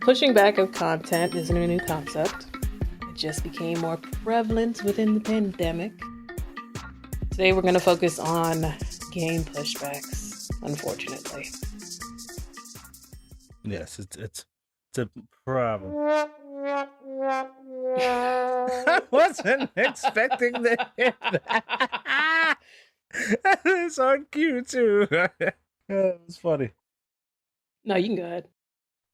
Pushing back of content isn't a new concept. It just became more prevalent within the pandemic. Today we're going to focus on game pushbacks, unfortunately. Yes, it's a problem. I wasn't expecting to hear that. That is on cue too. It was funny. No, you can go ahead.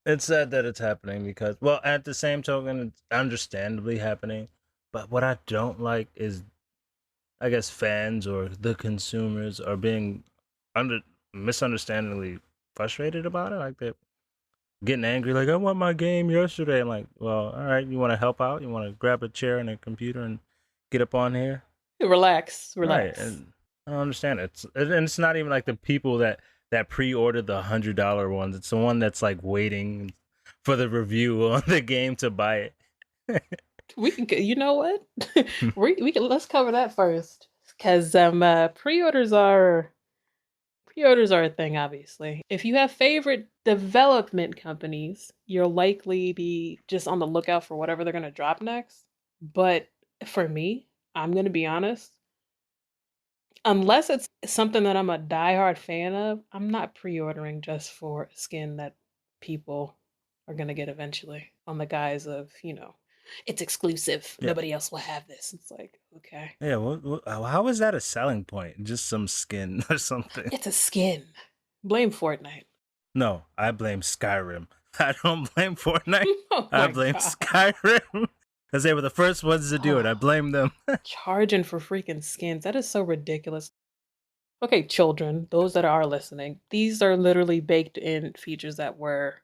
It's sad that it's happening because, well, at the same token, it's understandably happening. But what I don't like is, I guess, fans or the consumers are being misunderstandingly frustrated about it. Like they're getting angry, like, I want my game yesterday. I'm like, well, all right, you want to help out? You want to grab a chair and a computer and get up on here? Relax. Right. And I don't understand it. And it's not even like the people that pre-ordered the $100 ones. It's the one that's like waiting for the review on the game to buy it. We can, you know what? we can let's cover that first, because pre-orders are a thing. Obviously, if you have favorite development companies, you'll likely be just on the lookout for whatever they're gonna drop next. But for me, I'm gonna be honest. Unless it's something that I'm a diehard fan of, I'm not pre-ordering just for a skin that people are gonna get eventually on the guise of, it's exclusive. Yeah. Nobody else will have this. It's like, okay. Yeah. How is that a selling point? Just some skin or something? It's a skin. Blame Fortnite. No, I blame Skyrim. I don't blame Fortnite. Oh I my blame God. Skyrim because they were the first ones to do it. I blame them. Charging for freaking skins. That is so ridiculous. Okay, children, those that are listening, these are literally baked in features that were,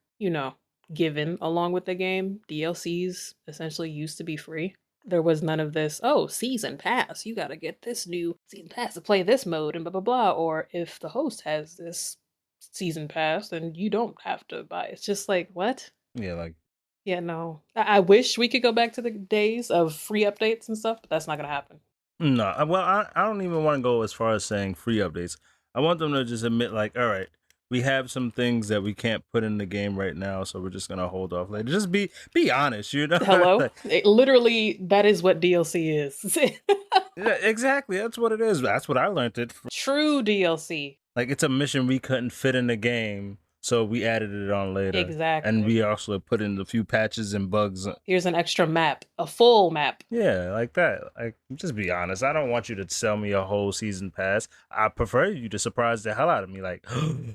given along with the game. DLCs essentially used to be free. There was none of this, oh, season pass, you gotta get this new season pass to play this mode and blah blah blah. Or if the host has this season pass, then you don't have to buy it. It's just like, what? Yeah, no. I wish we could go back to the days of free updates and stuff, but that's not gonna happen. No, well, I don't even want to go as far as saying free updates. I want them to just admit, like, all right, we have some things that we can't put in the game right now, so we're just gonna hold off later. Just be honest, you know? Hello? Literally, that is what DLC is. Yeah, exactly. That's what it is. That's what I learned it from. True DLC. Like, it's a mission we couldn't fit in the game, so we added it on later. Exactly. And we also put in a few patches and bugs. Here's an extra map, a full map. Yeah, like that. Like, just be honest. I don't want you to sell me a whole season pass. I prefer you to surprise the hell out of me. Like,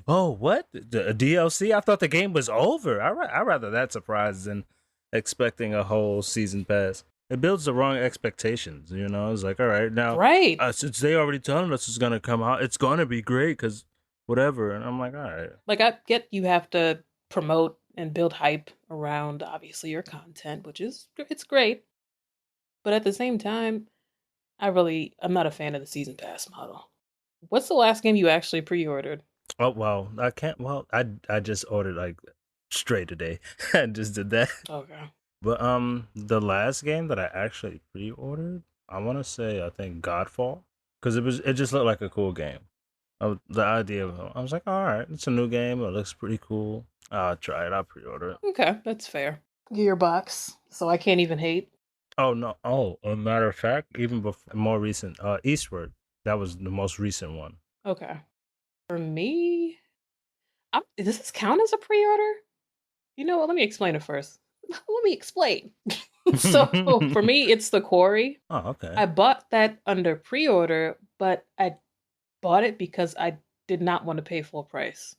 oh, what? A DLC? I thought the game was over. I'd rather that surprise than expecting a whole season pass. It builds the wrong expectations, you know? It's like, all right, now, Right. Since they already telling us it's going to come out, it's going to be great because whatever. And I'm like, all right. Like, I get you have to promote and build hype around, obviously, your content, which is, it's great. But at the same time, I'm not a fan of the season pass model. What's the last game you actually pre-ordered? Oh, well, I can't. Well, I just ordered like straight today. I just did that. Okay. But the last game that I actually pre-ordered, I want to say I think Godfall, because it just looked like a cool game. The idea of it, I was like, all right, it's a new game. It looks pretty cool. I'll try it. I'll pre-order it. Okay, that's fair. Gearbox, so I can't even hate. Oh no! Oh, a matter of fact, even before more recent, Eastward. That was the most recent one. Okay. For me, does this count as a pre-order? You know what? Let me explain it first. Let me explain. So for me, it's The Quarry. Oh, okay. I bought that under pre-order, but I bought it because I did not want to pay full price.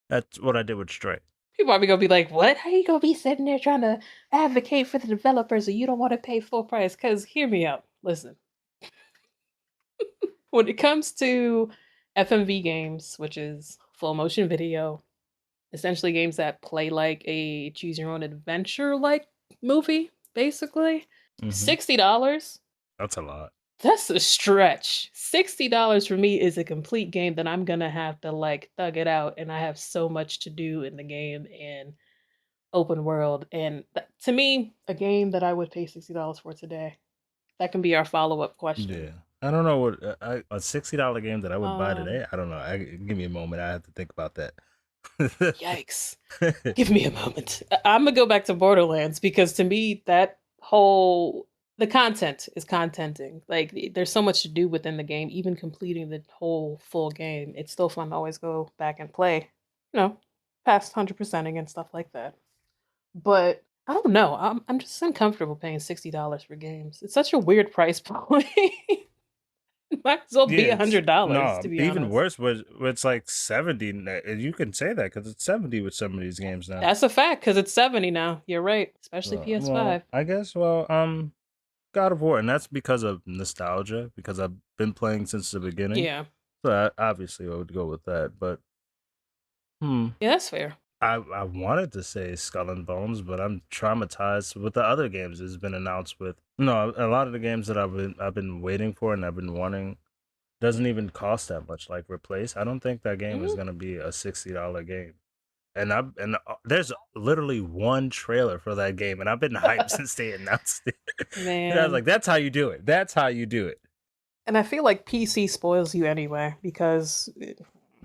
That's what I did with Stray. People probably gonna be like, "What? How you gonna be sitting there trying to advocate for the developers and you don't want to pay full price?" Because hear me out. Listen, when it comes to FMV games, which is full motion video, essentially games that play like a choose your own adventure like movie, basically, $60. That's a lot. That's a stretch. $60 for me is a complete game that I'm gonna have to like thug it out, and I have so much to do in the game and open world. And to me, a game that I would pay $60 for today. That can be our follow-up question. Yeah, I don't know what a $60 game that I would buy today. I don't know. Give me a moment. I have to think about that. Yikes. Give me a moment. I'm gonna go back to Borderlands because to me that whole the content is contenting. Like there's so much to do within the game, even completing the whole full game. It's still fun to always go back and play. You know, past 100%ing and stuff like that. But I don't know. I'm just uncomfortable paying $60 for games. It's such a weird price point. Might as well be Yeah, it's $100 no, to be even honest. worse was it's like 70. You can say that because it's 70 with some of these games now. That's a fact because it's 70 now. You're right, especially Well, PS5. I guess God of War, and that's because of nostalgia because I've been playing since the beginning. Yeah, So obviously I would go with that, but hmm. yeah, that's fair. I wanted to say Skull and Bones, but I'm traumatized with the other games that's been announced with. No, a lot of the games that I've been waiting for and I've been wanting doesn't even cost that much. Like Replace, I don't think that game is Mm, gonna be a $60 game. There's literally one trailer for that game, and I've been hyped since they announced it. And I was man, like, "That's how you do it. That's how you do it." and I feel like PC spoils you anyway because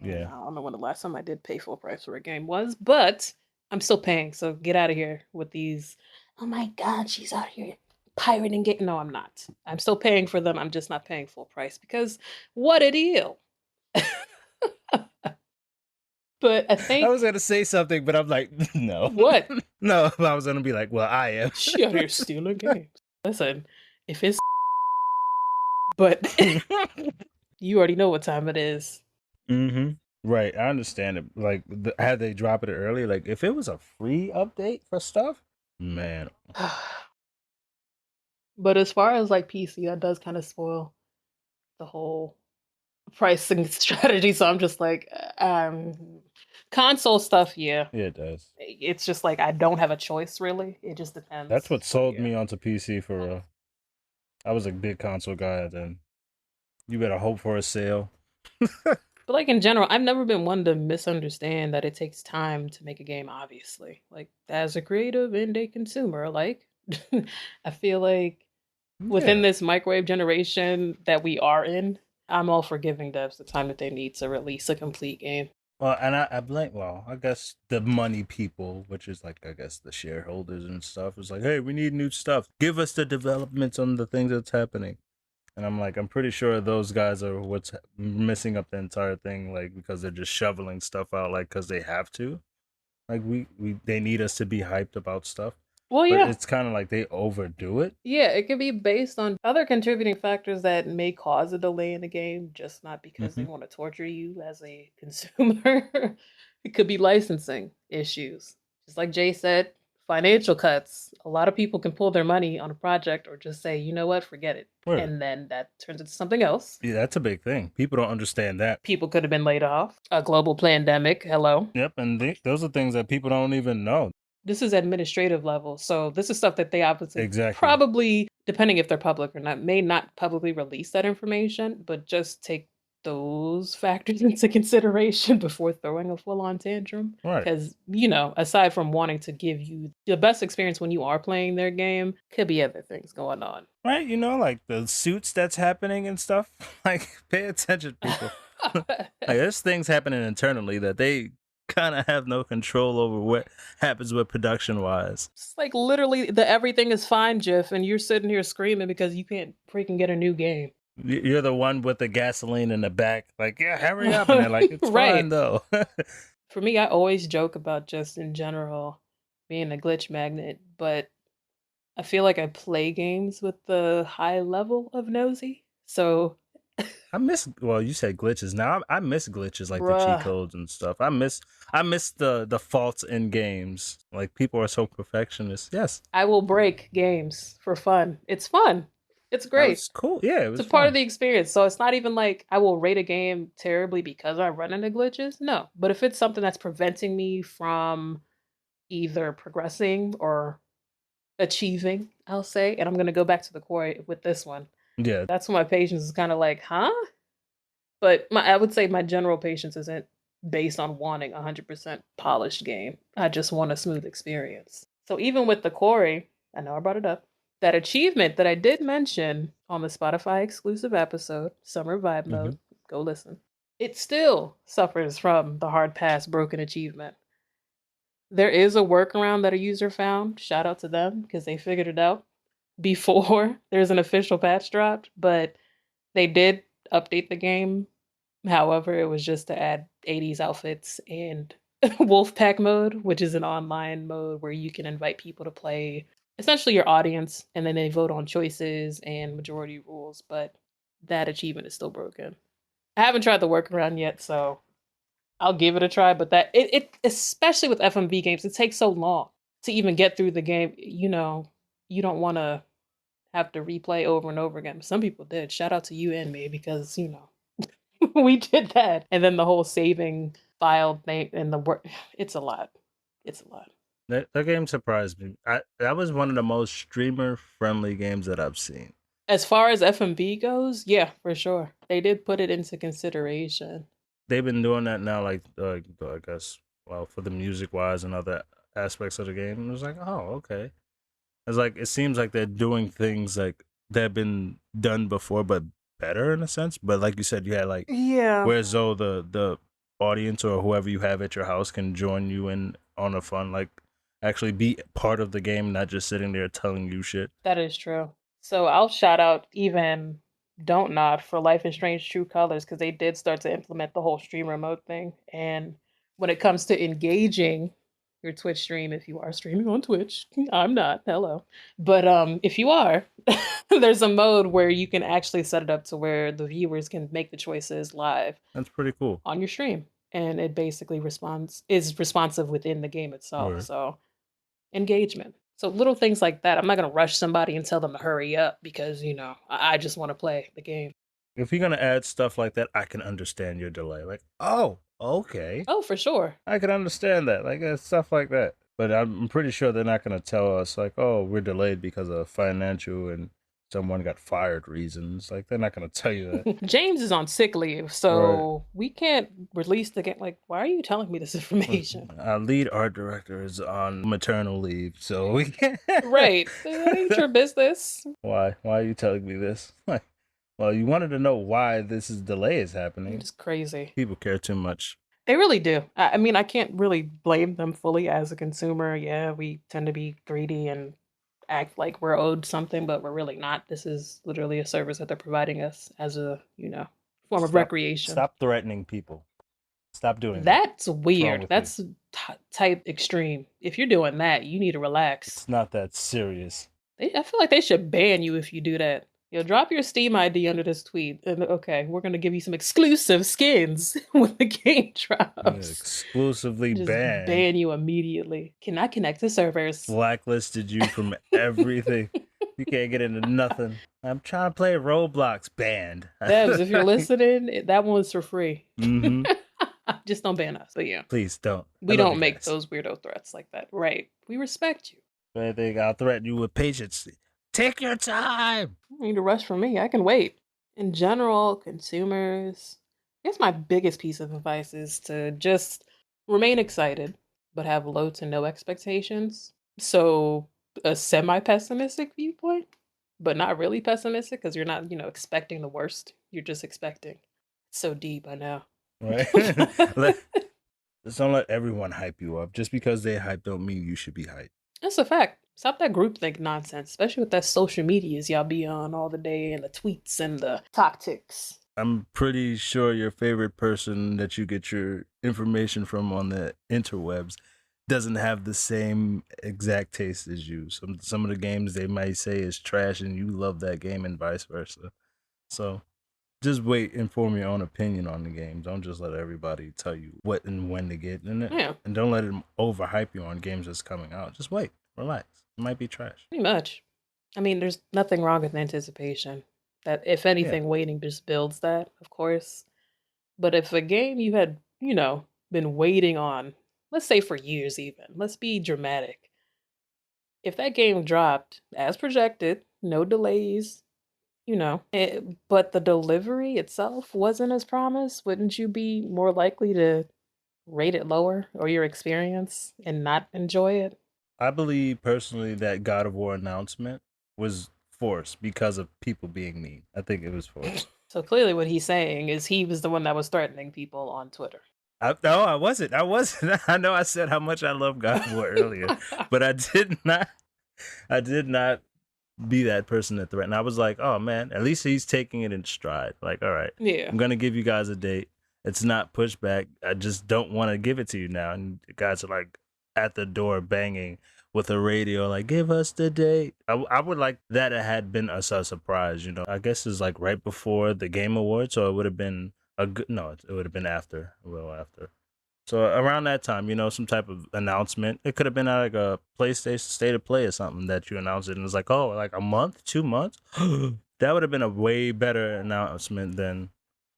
Yeah. I don't know when the last time I did pay full price for a game was, but I'm still paying. So get out of here with these. Oh my god, she's out here pirating game. No, I'm not. I'm still paying for them. I'm just not paying full price because what a deal. But I I think was gonna say something, but I'm like, no, what no. I was gonna be like, well, I am. she out here stealing games. Listen, if it's but you already know what time it is. Mm-hmm. Right, I understand it. Like, had they dropped it early, like if it was a free update for stuff, man. But as far as like PC, that does kind of spoil the whole pricing strategy. So I'm just like, console stuff, yeah. Yeah, it does. It's just like I don't have a choice really. It just That's depends. what So sold yeah. me onto PC for. I was a big console guy. Then you better hope for a sale. But like in general, I've never been one to misunderstand that it takes time to make a game, obviously. Like as a creative and a consumer, like I feel like within Yeah. this microwave generation that we are in, I'm all for giving devs the time that they need to release a complete game. Well, and I blame. Well, I guess the money people, which is like I guess the shareholders and stuff, is like, hey, we need new stuff. Give us the developments on the things that's happening. And I'm like, I'm pretty sure those guys are what's messing up the entire thing, like because they're just shoveling stuff out, like because they have to. Like they need us to be hyped about stuff, Well, but yeah. it's kind of like they overdo it. Yeah, it could be based on other contributing factors that may cause a delay in the game, just not because they Hmm. want to torture you as a consumer. It could be licensing issues. Just like Jay said, financial cuts. A lot of people can pull their money on a project or just say, you know what, forget it. Word. And then that turns into something else. Yeah, that's a big thing. People don't understand that. People could have been laid off. A global pandemic. Hello. Yep, and those are things that people don't even know. This is administrative level. So this is stuff that they obviously Exactly. probably, depending if they're public or not, may not publicly release that information, but just take those factors into consideration before throwing a full on tantrum. Right. Because, you know, aside from wanting to give you the best experience when you are playing their game, could be other things going on. Right, like the suits that's happening and stuff. Like, pay attention, people. Like, there's things happening internally that they kind of have no control over what happens with production wise. It's like literally the everything is fine, Jeff, and you're sitting here screaming because you can't freaking get a new game. You're the one with the gasoline in the back, like, yeah, hurry up. And they're like, it's Right. fine, though. For me, I always joke about just in general being a glitch magnet, but I feel like I play games with the high level of nosy. So, Well, you said glitches. Now I miss glitches like the cheat bruh, codes and stuff. I miss the faults in games. Like, people are so perfectionist. Yes. I will break games for fun. It's fun. It's That great. was cool. Yeah, it It's was a part of fun. the experience. So it's not even like I will rate a game terribly because I run into glitches. No. But if it's something that's preventing me from either progressing or achieving, I'll say, and I'm going to go back to the core with this one. Yeah. That's when my patience is kind of like, huh? But I would say my general patience isn't based on wanting a 100% polished game. I just want a smooth experience. So even with the Corey, I know I brought it up, that achievement that I did mention on the Spotify exclusive episode, Summer Vibe Hmm. Mode, go listen. it still suffers from the hard pass broken achievement. There is a workaround that a user found. Shout out to them because they figured it out before there's an official patch dropped, but they did update the game. However, it was just to add 80s outfits and Wolfpack mode, which is an online mode where you can invite people to play essentially your audience and then they vote on choices and majority rules, but that achievement is still broken. I haven't tried the workaround yet, so I'll give it a try, but it especially with FMV games, it takes so long to even get through the game. You don't want to have to replay over and over again. Some people did. Shout out to you and me because, we did that. And then the whole saving file thing and the work, it's a lot. It's a lot. That game surprised me. That was one of the most streamer friendly games that I've seen. As far as FMV goes, yeah, for sure. They did put it into consideration. They've been doing that now, like I guess, well, for the music wise and other aspects of the game. It was like, oh, okay. It's like it seems like they're doing things like that have been done before, but better in a sense. But like you said, you had like Yeah. where Zoe, the audience or whoever you have at your house can join you in on a fun, like actually be part of the game, not just sitting there telling you shit. That is true. So I'll shout out even Don't Nod for Life is Strange True Colors because they did start to implement the whole streamer mode thing. And when it comes to engaging your Twitch stream, if you are streaming on Twitch, I'm not, hello. But if you are, there's a mode where you can actually set it up to where the viewers can make the choices live. That's pretty cool. On your stream. And it basically is responsive within the game itself. Right. So engagement. So little things like that. I'm not gonna rush somebody and tell them to hurry up because I just want to play the game. If you're gonna add stuff like that, I can understand your delay. Like, oh, okay. Oh, for sure. I can understand that. Like stuff like that. But I'm pretty sure they're not gonna tell us like, oh, we're delayed because of financial and someone got fired reasons. Like they're not gonna tell you that. James is on sick leave, so we can't release the game. Like, why are you telling me this information? Our lead art director is on maternal leave, so we can't. Right. That ain't your business. Why? Why are you telling me this? Like, well, you wanted to know why this delay is happening. It's crazy. People care too much. They really do. I mean, I can't really blame them fully as a consumer. Yeah, we tend to be greedy and act like we're owed something, but we're really not. This is literally a service that they're providing us as a, form of recreation. Stop threatening people. Stop doing that. That's weird. That's type extreme. If you're doing that, you need to relax. It's not that serious. I feel like they should ban you if you do that. Drop your Steam ID under this tweet, and okay, we're gonna give you some exclusive skins when the game drops. Exclusively Just banned. ban you immediately. Cannot connect to servers. Blacklisted you from everything. You can't get into nothing. I'm trying to play Roblox. Banned. Devs, if you're listening, that one's for free. Mm-hmm. Just don't ban us. But yeah, please don't. We don't make those weirdo threats like that, right? We respect you. I think I'll threaten you with patience. Take your time. You don't need to rush for me. I can wait. In general, consumers, I guess my biggest piece of advice is to just remain excited, but have low to no expectations. So a semi-pessimistic viewpoint, but not really pessimistic because you're not, expecting the worst. You're just expecting. It's so deep, I know. Right. Just don't let everyone hype you up. Just because they hype don't mean you should be hyped. That's a fact. Stop that groupthink nonsense, especially with that social medias y'all be on all the day and the tweets and the tactics. I'm pretty sure your favorite person that you get your information from on the interwebs doesn't have the same exact taste as you. Some of the games they might say is trash and you love that game and vice versa. So just wait and form your own opinion on the game. Don't just let everybody tell you what and when to get in it. Yeah. And don't let them overhype you on games that's coming out. Just wait. Relax. It might be trash. Pretty much. I mean, there's nothing wrong with anticipation. That, if anything, waiting just builds that, of course. But if a game you had, been waiting on, let's say for years even, let's be dramatic. If that game dropped as projected, no delays, but the delivery itself wasn't as promised, wouldn't you be more likely to rate it lower or your experience and not enjoy it? I believe personally that God of War announcement was forced because of people being mean. I think it was forced. So clearly, what he's saying is he was the one that was threatening people on Twitter. No, I wasn't. I wasn't. I know I said how much I love God of War earlier, but I did not. I did not be that person that threatened. I was like, oh man, at least he's taking it in stride. Like, all right, Yeah. I'm gonna give you guys a date. It's not pushback. I just don't want to give it to you now. And the guys are like at the door banging with a radio, like, give us the date. I would like that it had been a surprise, you know. I guess it's like right before the Game Awards, so it would have been a good, no, it would have been after, well after. So around that time, you know, some type of announcement. It could have been like a PlayStation State of Play or something that you announced it, and it's like, oh, like a month, 2 months. That would have been a way better announcement than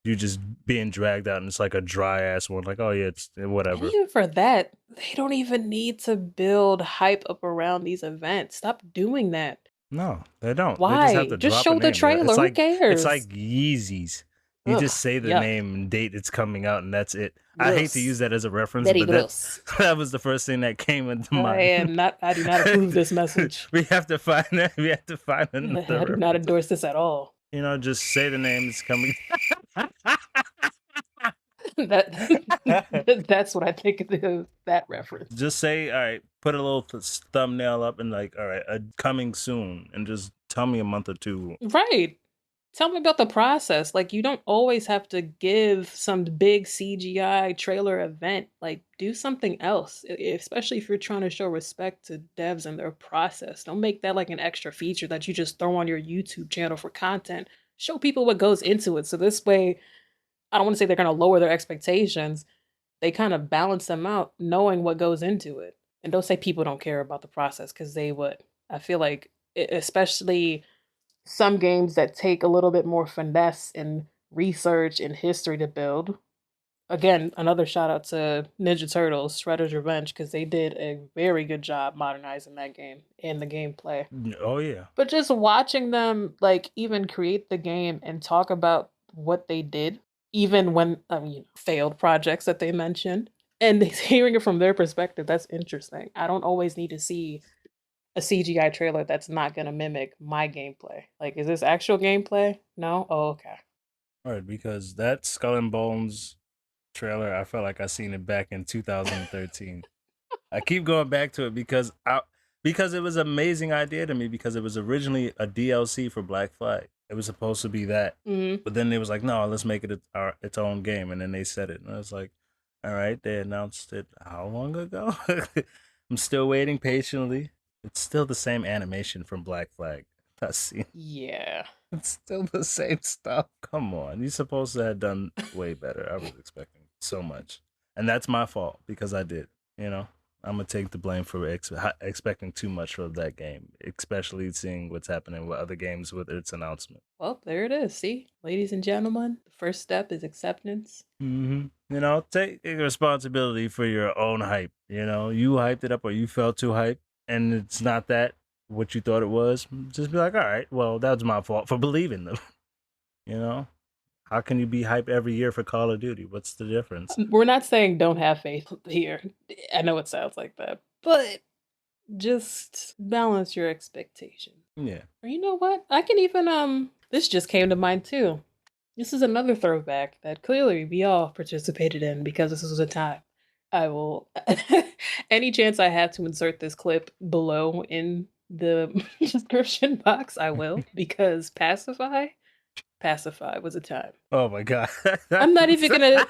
you just being dragged out and it's like a dry ass one. Like, oh yeah, it's whatever. And even for that, they don't even need to build hype up around these events. Stop doing that. No, they don't. Why? They just have to Just drop show a the name. trailer. Who cares? It's like Yeezys. You Ugh, just say the yuck. name and date it's coming out, and that's it. I hate to use that as a reference, Very but gross. that was the first thing that came into mind. I do not approve this message. We have to find that. We have to find another. I do not endorse this at all. You know, just say the name it's coming. That's what I think of that reference. Just say, all right, put a little thumbnail up and like, all right, coming soon, and just tell me a month or two. Right. Tell me about the process. Like, you don't always have to give some big CGI trailer event. Like, do something else, especially if you're trying to show respect to devs and their process. Don't make that like an extra feature that you just throw on your YouTube channel for content. Show people what goes into it. So this way, I don't want to say they're going to lower their expectations. They kind of balance them out, knowing what goes into it. And don't say people don't care about the process, because they would. I feel like, especially some games that take a little bit more finesse and research and history to build. Again, another shout out to Ninja Turtles, Shredder's Revenge, because they did a very good job modernizing that game and the gameplay. Oh yeah. But just watching them like even create the game and talk about what they did, even when failed projects that they mentioned, and hearing it from their perspective, that's interesting. I don't always need to see a CGI trailer that's not going to mimic my gameplay. Like, is this actual gameplay? No? Oh, okay. All right, because that Skull and Bones trailer, I felt like I seen it back in 2013. I keep going back to it because it was an amazing idea to me, because it was originally a DLC for Black Flag. It was supposed to be that. Mm-hmm. But then it was like, no, let's make it its own game. And then they said it. And I was like, all right, they announced it how long ago? I'm still waiting patiently. It's still the same animation from Black Flag. Yeah. It's still the same stuff. Come on. You're supposed to have done way better. I was expecting so much. And that's my fault, because I did. You know, I'm going to take the blame for expecting too much of that game, especially seeing what's happening with other games with its announcement. Well, there it is. See, ladies and gentlemen, the first step is acceptance. Mm-hmm. You know, take responsibility for your own hype. You know, you hyped it up or you felt too hyped, and it's not that what you thought it was. Just be like, all right, well, that was my fault for believing them. You know, how can you be hyped every year for Call of Duty? What's the difference? We're not saying don't have faith here. I know it sounds like that, but just balance your expectations. Yeah. Or you know what? I can even this just came to mind too. This is another throwback that clearly we all participated in, because this was a time. I will any chance I have to insert this clip below in the description box, I will, because Pacify was a time. Oh my god. I'm not even gonna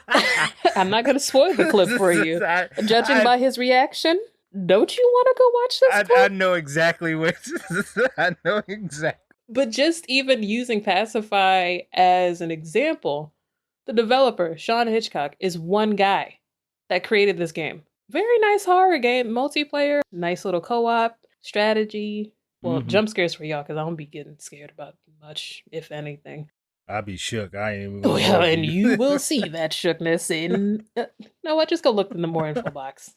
I'm not gonna spoil the clip for you. Judging by his reaction, don't you want to go watch this clip? I know exactly what I know exactly. But just even using Pacify as an example, the developer, Sean Hitchcock, is one guy that created this game. Very nice horror game, multiplayer, nice little co-op, strategy. Well, jump scares for y'all, because I don't be getting scared about much, if anything. I'll be shook. I ain't even well, and you will see that shookness in... no, what? Just go look in the more info box.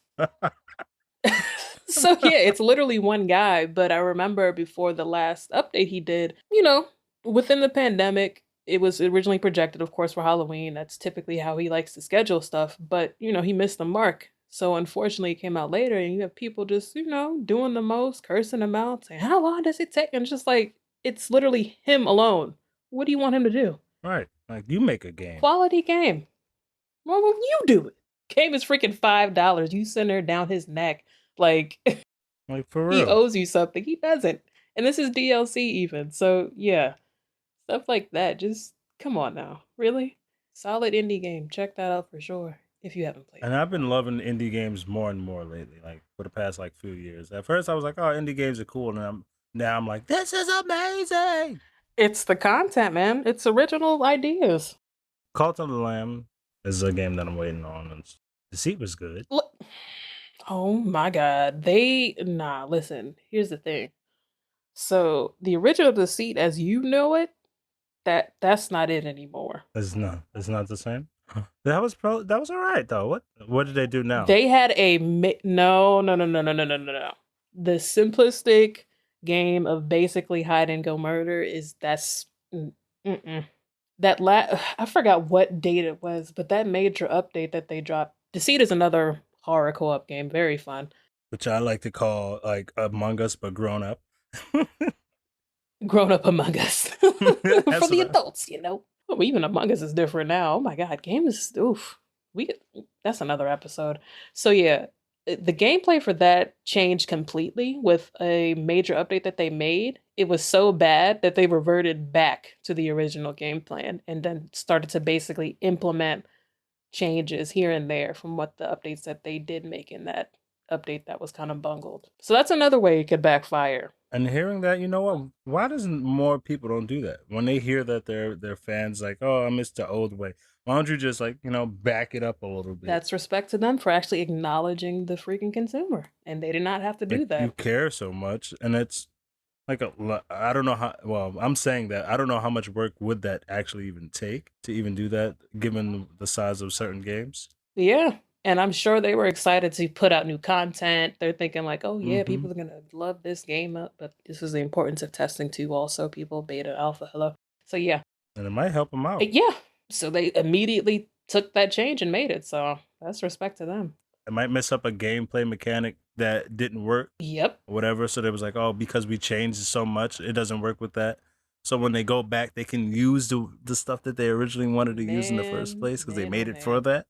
So yeah, it's literally one guy, but I remember before the last update he did, you know, within the pandemic, it was originally projected, of course, for Halloween. That's typically how he likes to schedule stuff, but, you know, he missed the mark. So unfortunately, it came out later, and you have people just, you know, doing the most, cursing him out, saying, how long does it take? And it's just like, it's literally him alone. What do you want him to do? Right. Like, you make a game. Quality game. Why won't you do it? Game is freaking $5. You send her down his neck. Like, Like, for he real. owes you something. He doesn't. And this is DLC even. So, yeah. Stuff like that. Just come on now. Really? Solid indie game. Check that out for sure. If you haven't played And it. I've been loving indie games more and more lately, like for the past like few years. At first I was like, oh, indie games are cool, and now I'm like, this is amazing. It's the content, man. It's original ideas. Cult of the Lamb is a game that I'm waiting on, and the seat was good. Look. Oh my god. Listen, here's the thing. So the original Deceit as you know it, that's not it anymore. It's not the same. That was all right though. What did they do now? They had a no. The simplistic game of basically hide and go murder is I forgot what date it was, but that major update that they dropped. Deceit is another horror co-op game, very fun. Which I like to call like Among Us but grown up. Grown up Among Us for That's the what adults, you know. Oh, even Among Us is different now. Oh my god, games. Oof, we that's another episode. So yeah, the gameplay for that changed completely with a major update that they made. It was so bad that they reverted back to the original game plan and then started to basically implement changes here and there from what the updates that they did make in that update that was kind of bungled. So that's another way it could backfire. And hearing that, you know what? Why doesn't more people don't do that? When they hear that their fans like, oh, I miss the old way. Why don't you just like, back it up a little bit? That's respect to them for actually acknowledging the freaking consumer, and they did not have to do Like, you that. care so much, and it's like I don't know how. Well, I'm saying that I don't know how much work would that actually even take to even do that, given the size of certain games. Yeah, and I'm sure they were excited to put out new content. They're thinking like, oh yeah, Mm-hmm. people are gonna love this game up, but this is the importance of testing too. Also, people beta, alpha, hello. So yeah, And it might help them out. yeah. So they immediately took that change and made it. So that's respect to them. It might mess up a gameplay mechanic that didn't work, Yep. or whatever. So they was like, oh, because we changed so much, it doesn't work with that. So when they go back, they can use the stuff that they originally wanted to use in the first place because they Oh made it for man, that.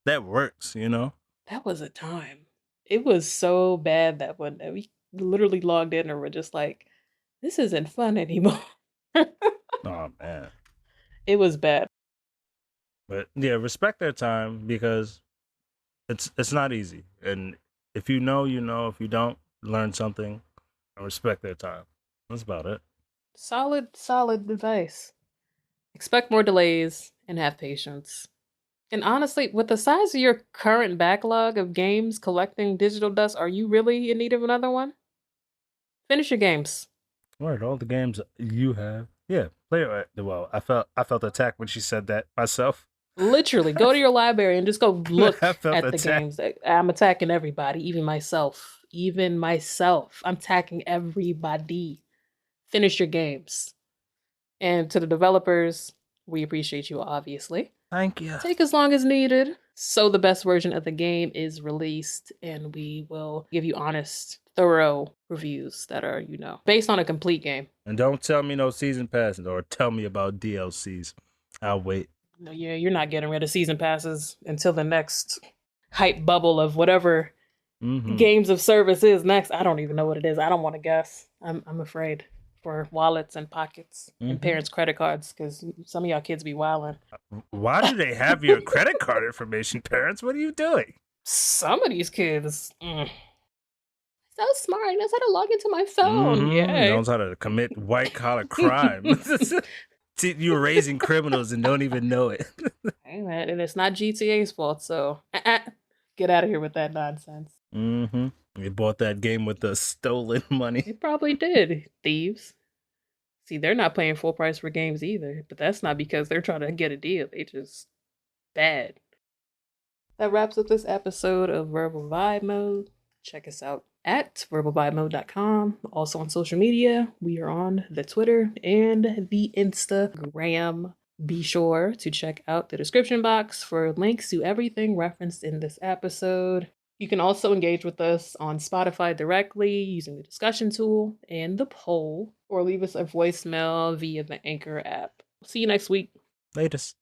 That works. that was a time. It was so bad that one day we literally logged in and were just like, this isn't fun anymore. Oh man. It was bad. But yeah, respect their time because it's not easy. And if you know, you know. If you don't, learn something and respect their time. That's about it. Solid advice. Expect more delays and have patience. And honestly, with the size of your current backlog of games collecting digital dust, are you really in need of another one? Finish your games. Right, all the games you have. Yeah, play it. Well, I felt attacked when she said that myself. Literally, go to your library and just go look I felt at the attacked. games. I'm attacking everybody, even myself. Even myself. I'm attacking everybody. Finish your games. And to the developers, we appreciate you, obviously. Thank you. Take as long as needed so the best version of the game is released, and we will give you honest, thorough reviews that are, based on a complete game. And don't tell me no season passes or tell me about DLCs. I'll wait. No, yeah, you're not getting rid of season passes until the next hype bubble of whatever games of service is next. I don't even know what it is. I don't want to guess. I'm afraid for wallets and pockets and parents' credit cards because some of y'all kids be wilding. Why do they have your credit card information, parents? What are you doing? Some of these kids, so smart. He knows how to log into my phone. Yeah, Knows how to commit white collar crime. You're raising criminals and don't even know it. Hey man, and it's not GTA's fault. So get out of here with that nonsense. They bought that game with the stolen money. They probably did, thieves. See, they're not paying full price for games either, but that's not because they're trying to get a deal. They just bad. That wraps up this episode of Verbal Vibe Mode. Check us out at verbalvibemode.com. Also on social media, we are on the Twitter and the Instagram. Be sure to check out the description box for links to everything referenced in this episode. You can also engage with us on Spotify directly using the discussion tool and the poll, or leave us a voicemail via the Anchor app. See you next week. Latest.